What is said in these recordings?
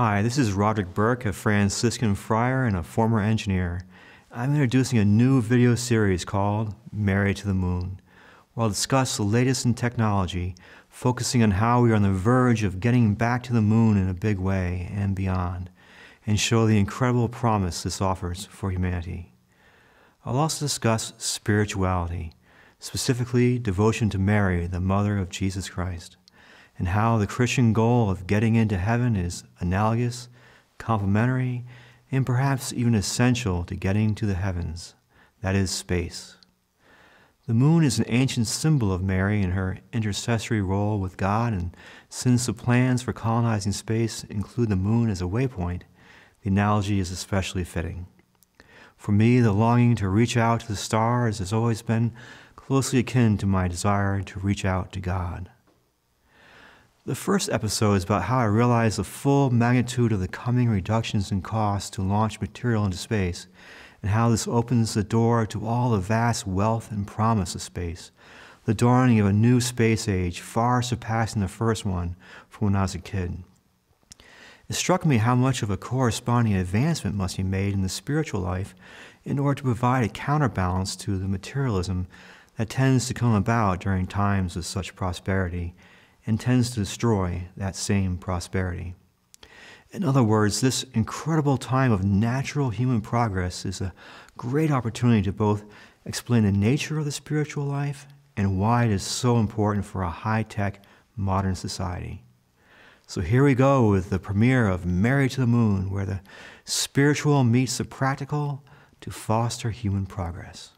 Hi, this is Roderick Burke, a Franciscan friar and a former engineer. I'm introducing a new video series called Married to the Moon, where I'll discuss the latest in technology, focusing on how we are on the verge of getting back to the moon in a big way and beyond, and show the incredible promise this offers for humanity. I'll also discuss spirituality, specifically devotion to Mary, the Mother of Jesus Christ, and how the Christian goal of getting into heaven is analogous, complementary, and perhaps even essential to getting to the heavens, that is, space. The moon is an ancient symbol of Mary and her intercessory role with God, and since the plans for colonizing space include the moon as a waypoint, the analogy is especially fitting. For me, the longing to reach out to the stars has always been closely akin to my desire to reach out to God. The first episode is about how I realized the full magnitude of the coming reductions in cost to launch material into space, and how this opens the door to all the vast wealth and promise of space, the dawning of a new space age far surpassing the first one from when I was a kid. It struck me how much of a corresponding advancement must be made in the spiritual life in order to provide a counterbalance to the materialism that tends to come about during times of such prosperity and tends to destroy that same prosperity. In other words, this incredible time of natural human progress is a great opportunity to both explain the nature of the spiritual life and why it is so important for a high-tech modern society. So here we go with the premiere of Married to the Moon, where the spiritual meets the practical to foster human progress.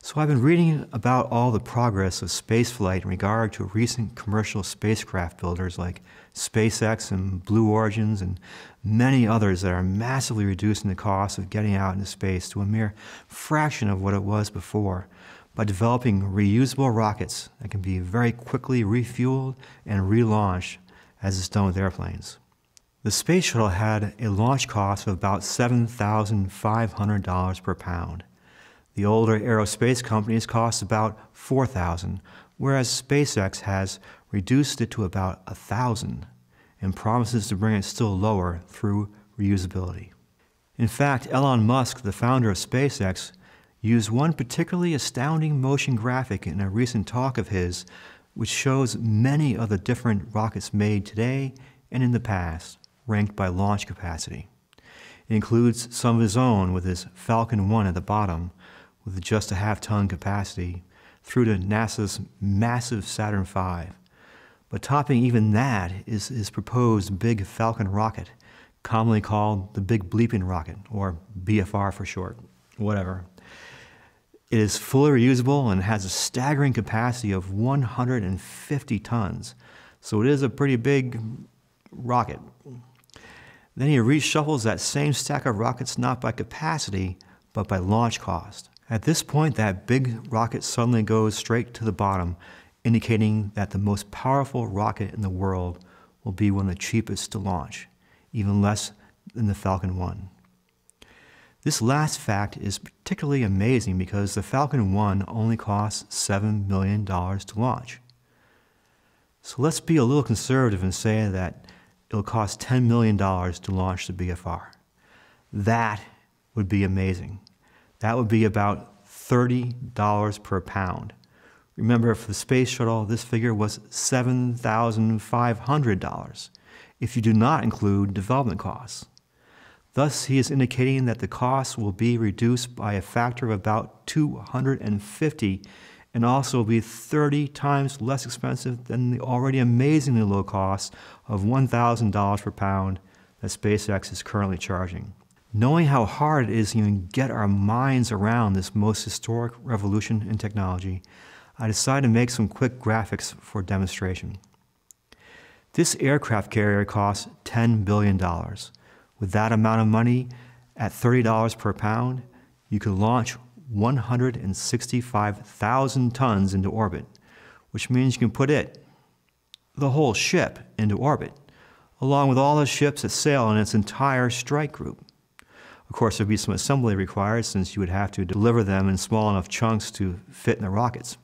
So I've been reading about all the progress of spaceflight in regard to recent commercial spacecraft builders like SpaceX and Blue Origins and many others that are massively reducing the cost of getting out into space to a mere fraction of what it was before by developing reusable rockets that can be very quickly refueled and relaunched as is done with airplanes. The space shuttle had a launch cost of about $7,500 per pound. The older aerospace companies cost about $4,000, whereas SpaceX has reduced it to about $1,000 and promises to bring it still lower through reusability. In fact, Elon Musk, the founder of SpaceX, used one particularly astounding motion graphic in a recent talk of his, which shows many of the different rockets made today and in the past, ranked by launch capacity. It includes some of his own, with his Falcon 1 at the bottom, with just a half-ton capacity, through to NASA's massive Saturn V. But topping even that is his proposed Big Falcon rocket, commonly called the Big Bleeping Rocket, or BFR for short, whatever. It is fully reusable and has a staggering capacity of 150 tons, so it is a pretty big rocket. Then he reshuffles that same stack of rockets not by capacity, but by launch cost. At this point, that big rocket suddenly goes straight to the bottom, indicating that the most powerful rocket in the world will be one of the cheapest to launch, even less than the Falcon 1. This last fact is particularly amazing because the Falcon 1 only costs $7 million to launch. So let's be a little conservative and say that it'll cost $10 million to launch the BFR. That would be amazing. That would be about $30 per pound. Remember, for the space shuttle, this figure was $7,500 if you do not include development costs. Thus, he is indicating that the cost will be reduced by a factor of about 250 and also will be 30 times less expensive than the already amazingly low cost of $1,000 per pound that SpaceX is currently charging. Knowing how hard it is to even get our minds around this most historic revolution in technology, I decided to make some quick graphics for demonstration. This aircraft carrier costs $10 billion. With that amount of money, at $30 per pound, you could launch 165,000 tons into orbit, which means you can put it, the whole ship, into orbit, along with all the ships that sail in its entire strike group. Of course, there'd be some assembly required since you would have to deliver them in small enough chunks to fit in the rockets.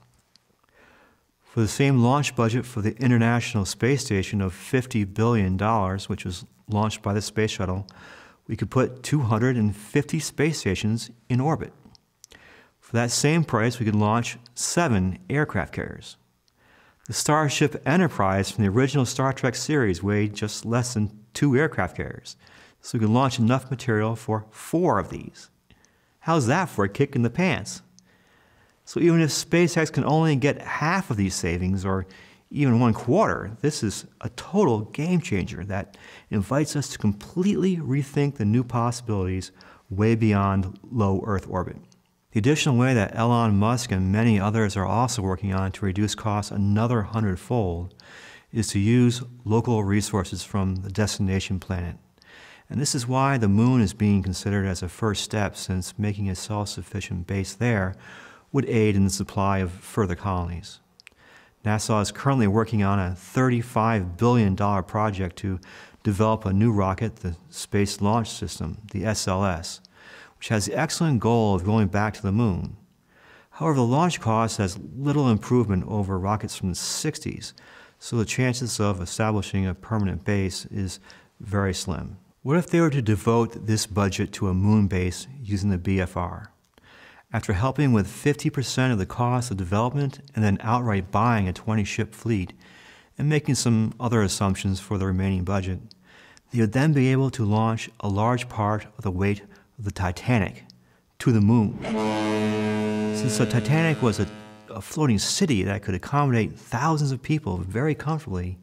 For the same launch budget for the International Space Station of $50 billion, which was launched by the space shuttle, we could put 250 space stations in orbit. For that same price, we could launch 7 aircraft carriers. The Starship Enterprise from the original Star Trek series weighed just less than 2 aircraft carriers, so we could launch enough material for 4 of these. How's that for a kick in the pants? So even if SpaceX can only get half of these savings, or even 1/4, this is a total game changer that invites us to completely rethink the new possibilities way beyond low Earth orbit. The additional way that Elon Musk and many others are also working on to reduce costs another 100-fold is to use local resources from the destination planet. And this is why the moon is being considered as a first step, since making a self-sufficient base there would aid in the supply of further colonies. NASA is currently working on a $35 billion project to develop a new rocket, the Space Launch System, the SLS, which has the excellent goal of going back to the moon. However, the launch cost has little improvement over rockets from the 60s, so the chances of establishing a permanent base is very slim. What if they were to devote this budget to a moon base using the BFR? After helping with 50% of the cost of development and then outright buying a 20-ship fleet and making some other assumptions for the remaining budget, they would then be able to launch a large part of the weight of the Titanic to the moon. Since the Titanic was a floating city that could accommodate thousands of people very comfortably,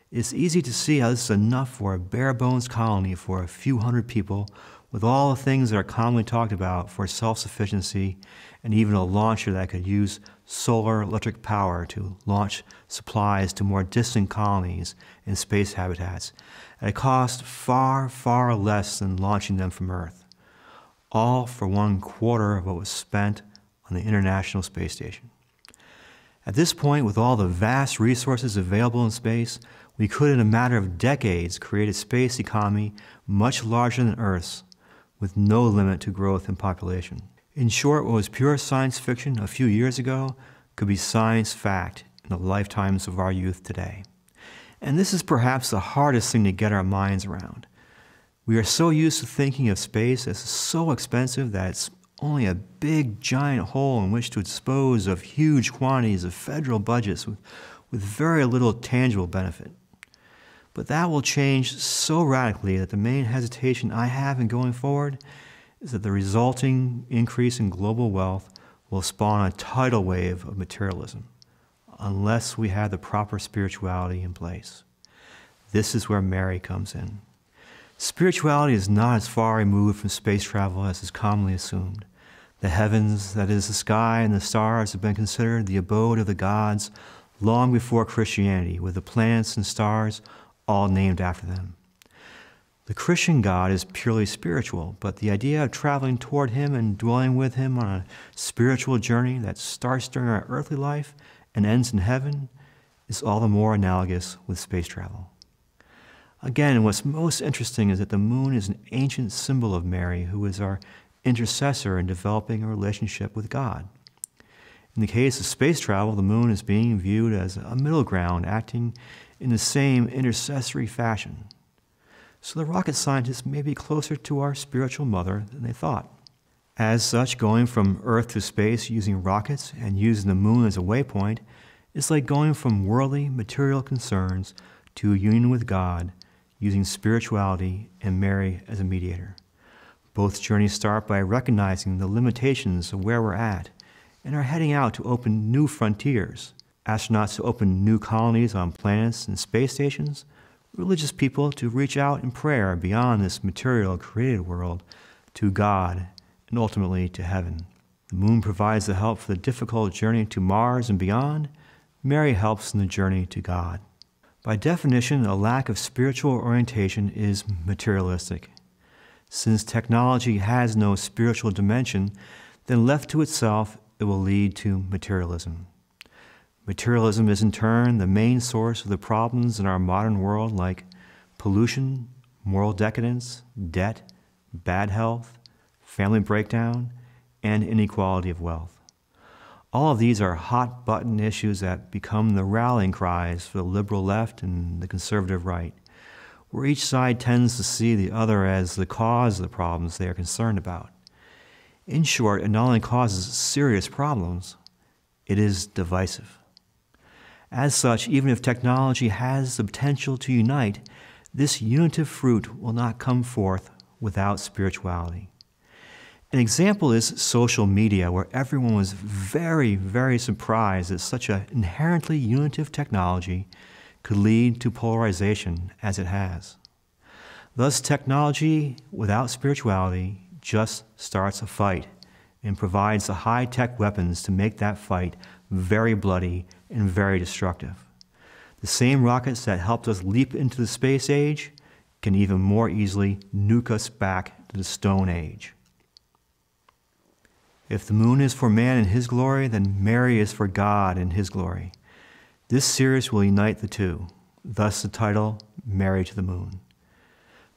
it's easy to see how this is enough for a bare-bones colony for a few hundred people, with all the things that are commonly talked about for self-sufficiency, and even a launcher that could use solar electric power to launch supplies to more distant colonies and space habitats at a cost far, far less than launching them from Earth. All for 1/4 of what was spent on the International Space Station. At this point, with all the vast resources available in space, we could in a matter of decades create a space economy much larger than Earth's, with no limit to growth and population. In short, what was pure science fiction a few years ago could be science fact in the lifetimes of our youth today. And this is perhaps the hardest thing to get our minds around. We are so used to thinking of space as so expensive that it's only a big giant hole in which to dispose of huge quantities of federal budgets with very little tangible benefit. But that will change so radically that the main hesitation I have in going forward is that the resulting increase in global wealth will spawn a tidal wave of materialism, unless we have the proper spirituality in place. This is where Mary comes in. Spirituality is not as far removed from space travel as is commonly assumed. The heavens, that is the sky and the stars, have been considered the abode of the gods long before Christianity, with the planets and stars all named after them. The Christian God is purely spiritual, but the idea of traveling toward Him and dwelling with Him on a spiritual journey that starts during our earthly life and ends in heaven is all the more analogous with space travel. Again, what's most interesting is that the moon is an ancient symbol of Mary, who is our intercessor in developing a relationship with God. In the case of space travel, the moon is being viewed as a middle ground, acting in the same intercessory fashion. So the rocket scientists may be closer to our spiritual mother than they thought. As such, going from Earth to space using rockets and using the moon as a waypoint is like going from worldly material concerns to a union with God using spirituality and Mary as a mediator. Both journeys start by recognizing the limitations of where we're at and are heading out to open new frontiers. Astronauts to open new colonies on planets and space stations, religious people to reach out in prayer beyond this material created world to God and ultimately to heaven. The moon provides the help for the difficult journey to Mars and beyond. Mary helps in the journey to God. By definition, a lack of spiritual orientation is materialistic. Since technology has no spiritual dimension, then left to itself, it will lead to materialism. Materialism is in turn the main source of the problems in our modern world, like pollution, moral decadence, debt, bad health, family breakdown, and inequality of wealth. All of these are hot-button issues that become the rallying cries for the liberal left and the conservative right, where each side tends to see the other as the cause of the problems they are concerned about. In short, it not only causes serious problems, it is divisive. As such, even if technology has the potential to unite, this unitive fruit will not come forth without spirituality. An example is social media, where everyone was very, very surprised that such an inherently unitive technology could lead to polarization as it has. Thus, technology without spirituality just starts a fight and provides the high-tech weapons to make that fight very bloody and very destructive. The same rockets that helped us leap into the space age can even more easily nuke us back to the Stone Age. If the moon is for man in his glory, then Mary is for God in his glory. This series will unite the two, thus the title, Mary to the Moon.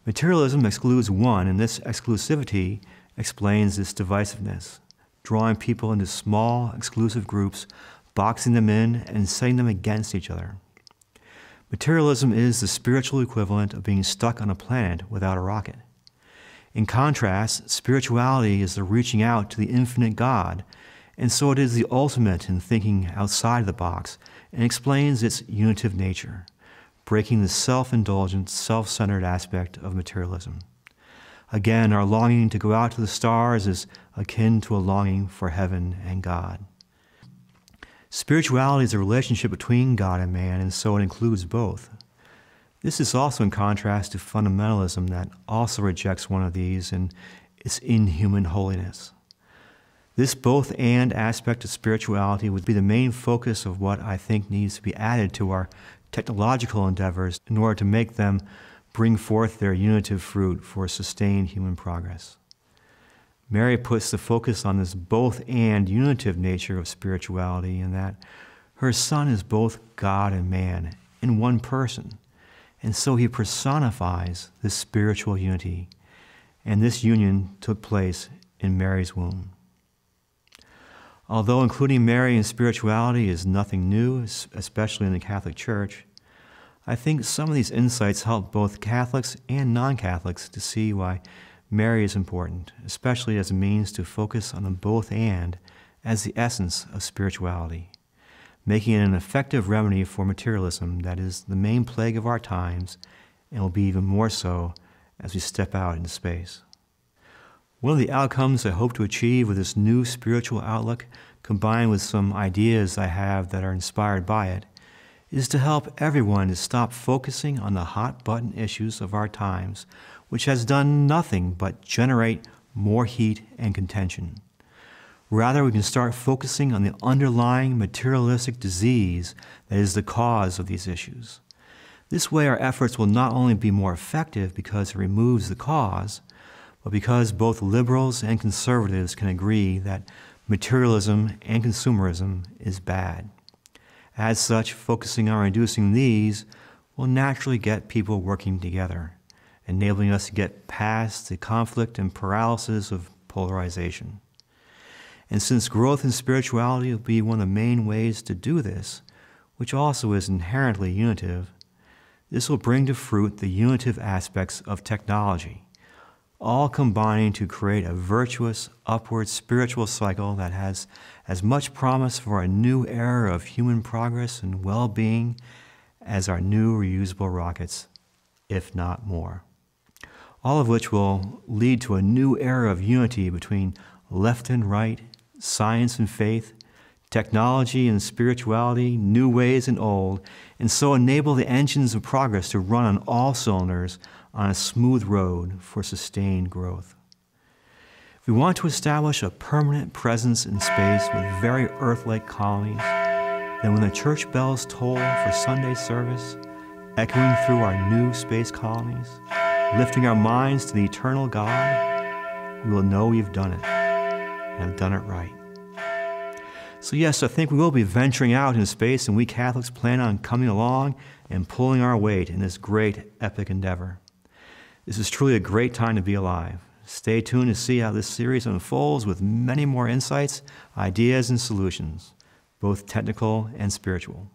Materialism excludes one, and this exclusivity explains this divisiveness, drawing people into small, exclusive groups, boxing them in, and setting them against each other. Materialism is the spiritual equivalent of being stuck on a planet without a rocket. In contrast, spirituality is the reaching out to the infinite God, and so it is the ultimate in thinking outside the box and explains its unitive nature, breaking the self-indulgent, self-centered aspect of materialism. Again, our longing to go out to the stars is akin to a longing for heaven and God. Spirituality is a relationship between God and man, and so it includes both. This is also in contrast to fundamentalism that also rejects one of these and its inhuman holiness. This both-and aspect of spirituality would be the main focus of what I think needs to be added to our technological endeavors in order to make them bring forth their unitive fruit for sustained human progress. Mary puts the focus on this both-and unitive nature of spirituality in that her Son is both God and man in one person, and so he personifies this spiritual unity, and this union took place in Mary's womb. Although including Mary in spirituality is nothing new, especially in the Catholic Church, I think some of these insights help both Catholics and non-Catholics to see why Mary is important, especially as a means to focus on the both-and as the essence of spirituality, making it an effective remedy for materialism that is the main plague of our times and will be even more so as we step out into space. One of the outcomes I hope to achieve with this new spiritual outlook, combined with some ideas I have that are inspired by it, is to help everyone to stop focusing on the hot-button issues of our times, which has done nothing but generate more heat and contention. Rather, we can start focusing on the underlying materialistic disease that is the cause of these issues. This way, our efforts will not only be more effective because it removes the cause, but because both liberals and conservatives can agree that materialism and consumerism is bad. As such, focusing on reducing these will naturally get people working together, enabling us to get past the conflict and paralysis of polarization. And since growth in spirituality will be one of the main ways to do this, which also is inherently unitive, this will bring to fruit the unitive aspects of technology, all combining to create a virtuous, upward spiritual cycle that has as much promise for a new era of human progress and well-being as our new reusable rockets, if not more. All of which will lead to a new era of unity between left and right, science and faith, technology and spirituality, new ways and old, and so enable the engines of progress to run on all cylinders on a smooth road for sustained growth. If we want to establish a permanent presence in space with very Earth-like colonies, then when the church bells toll for Sunday service, echoing through our new space colonies, lifting our minds to the eternal God, we will know we've done it, and have done it right. So yes, I think we will be venturing out into space, and we Catholics plan on coming along and pulling our weight in this great epic endeavor. This is truly a great time to be alive. Stay tuned to see how this series unfolds with many more insights, ideas, and solutions, both technical and spiritual.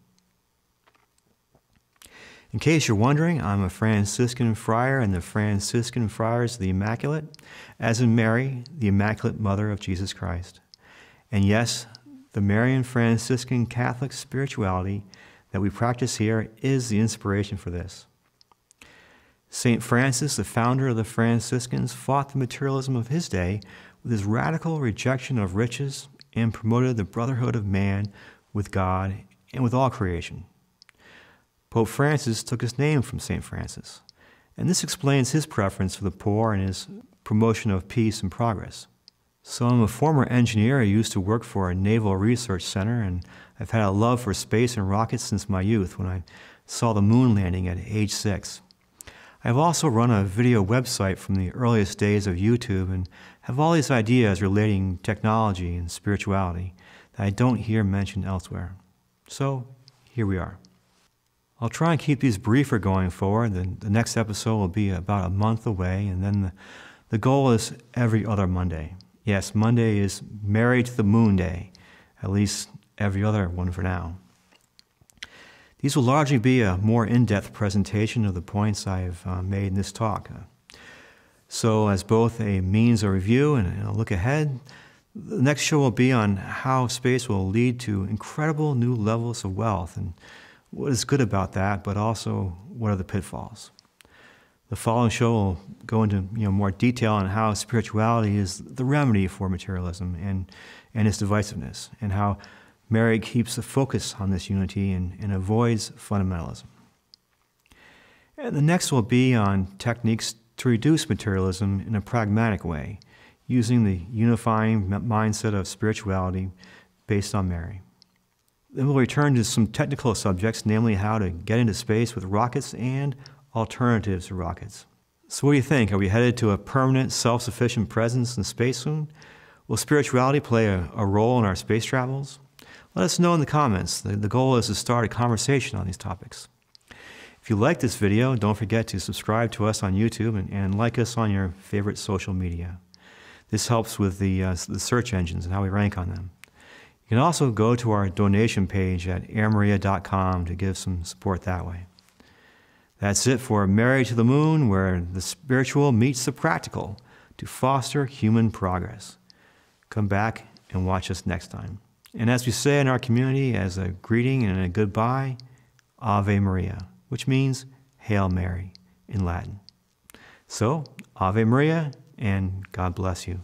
In case you're wondering, I'm a Franciscan friar in the Franciscan Friars of the Immaculate, as in Mary, the Immaculate Mother of Jesus Christ. And yes, the Marian Franciscan Catholic spirituality that we practice here is the inspiration for this. St. Francis, the founder of the Franciscans, fought the materialism of his day with his radical rejection of riches and promoted the brotherhood of man with God and with all creation. Pope Francis took his name from St. Francis, and this explains his preference for the poor and his promotion of peace and progress. So I'm a former engineer. I used to work for a naval research center, and I've had a love for space and rockets since my youth when I saw the moon landing at age 6. I've also run a video website from the earliest days of YouTube and have all these ideas relating technology and spirituality that I don't hear mentioned elsewhere. So here we are. I'll try and keep these briefer going forward. The next episode will be about a month away, and then the goal is every other Monday. Yes, Monday is Married to the Moon Day, at least every other one for now. These will largely be a more in-depth presentation of the points I've made in this talk. So as both a means of review and a look ahead, the next show will be on how space will lead to incredible new levels of wealth and what is good about that, but also what are the pitfalls. The following show will go into more detail on how spirituality is the remedy for materialism and its divisiveness, and how Mary keeps the focus on this unity and avoids fundamentalism. And the next will be on techniques to reduce materialism in a pragmatic way, using the unifying mindset of spirituality based on Mary. Then we'll return to some technical subjects, namely how to get into space with rockets and alternatives to rockets. So what do you think? Are we headed to a permanent, self-sufficient presence in space soon? Will spirituality play a role in our space travels? Let us know in the comments. The goal is to start a conversation on these topics. If you like this video, don't forget to subscribe to us on YouTube and like us on your favorite social media. This helps with the search engines and how we rank on them. You can also go to our donation page at avemaria.com to give some support that way. That's it for Married to the Moon, where the spiritual meets the practical to foster human progress. Come back and watch us next time. And as we say in our community as a greeting and a goodbye, Ave Maria, which means Hail Mary in Latin. So, Ave Maria, and God bless you.